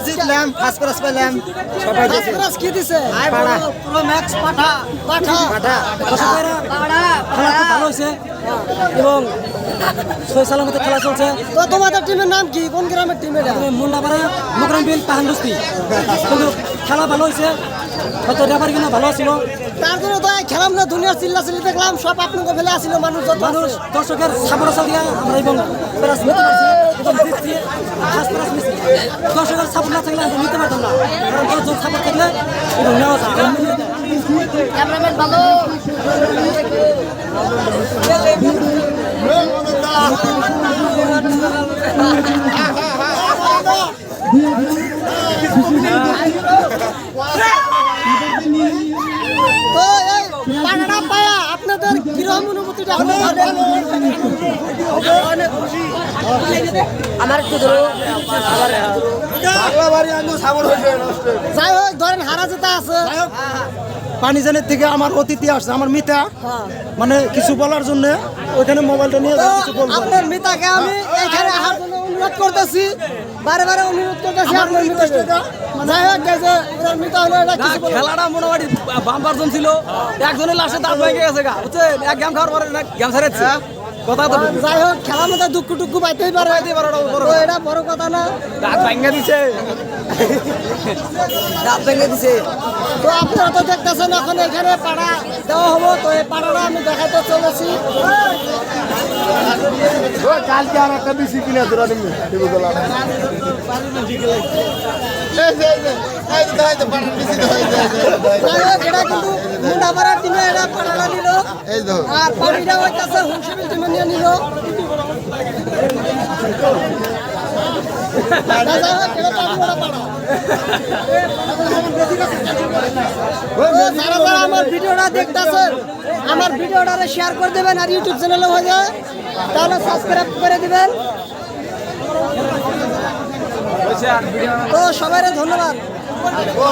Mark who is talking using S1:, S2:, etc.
S1: জিতলাম, first prize পেলাম। সবাই দিয়েছে।
S2: প্রাইজ কি দিছে?
S1: প্রো ম্যাক্স পাঠা।
S2: পাঠা।
S1: পাঠা।
S3: খেলা খুব ভালো হয়েছে এবং সই সালামতে খেলা চলছে।
S2: তো তোমাদের টিমের নাম কি? কোন গ্রামের টিম এটা?
S3: মুন্ডাপাড়া মোকরামবিল পাহানবস্তি। কিন্তু খেলা ভালো হয়েছে, হয়তো রেফারি কিনা ভালো ছিল।
S2: তার জন্য তো এই খেলাম না, দুনিয়ার চিল্লাচিল্লি দেখলাম, সব আপনাকে ফেলে আসছিল মানুষ।
S3: মানুষ দর্শকের সাপোর্ট আছে দিয়া আমরা এবং প্রাইজ নিতে পারছি এবং জিতছি। ফার্স্ট প্রাইজ নিচ্ছি। দর্শকের সাপোর্ট না থাকলে আমরা নিতে পারতাম না, কারণ দর্শক সাপোর্ট থাকলে এবং নেওয়া যায়।
S4: ক্যামেরাম্যান ভালো।
S2: তো এই পাড়াটা পায়া আপনাদের কিরকম অনুভূতিটা?
S4: আমার একটু ধরো।
S2: যাই হোক, ধরেন হারা যেটা আছে।
S1: পানিজানের থেকে আমার অতিথি আসছে, আমার মিতা, মানে কিছু বলার জন্য ওইখানে মোবাইলটা নিয়ে কিছু বলবো।
S2: আপনার মিতাকে আমি এখানে আসার জন্য অনুরোধ করতেছি, বারে বারে অনুরোধ করতেছি আপনার মিতাকে। যাই হোক, এই যে ওনার মিতা হলো, এটা কিছু বলবো।
S3: খেলাটা মোটামুটি বাম্পারজন ছিল, একজনের লাস্টে দাঁত ভেঙে গেছে গা, বুঝছেন? এক গেম খাওয়ার পরে গেম ছাড়াচ্ছে কথা তো।
S2: যাই হোক, খেলার মধ্যে দুঃখ টুকু পাইতেই পারে, তো এটা বড় কথা না।
S3: দাঁত ভেঙে দিছে, দাঁত ভেঙে দিছে।
S2: তো আপনারা তো দেখতেছেন এখন এখানে পাড়া দেওয়া হবো, তো এই পাড়াটা আমি দেখাতে চলেছি।
S1: কালকে আর একটা বেশি কিনে ধরা নিবি
S2: যাই হোক, এটা কিন্তু মুন্ডাপাড়ার টিমে এটা পাড়াটা নিল, আর পাড়িটা হইতেছে হুমসিবিল টিমে নিয়ে নিল। যাই হোক, এটা তো আমরা পাড়া। তো যারা যারা আমার ভিডিওটা দেখতেছেন, আমার ভিডিওটা শেয়ার করে দেবেন, আর ইউটিউব চ্যানেলে হয়ে যায় তাহলে সাবস্ক্রাইব করে দিবেন। তো সবাই ধন্যবাদ।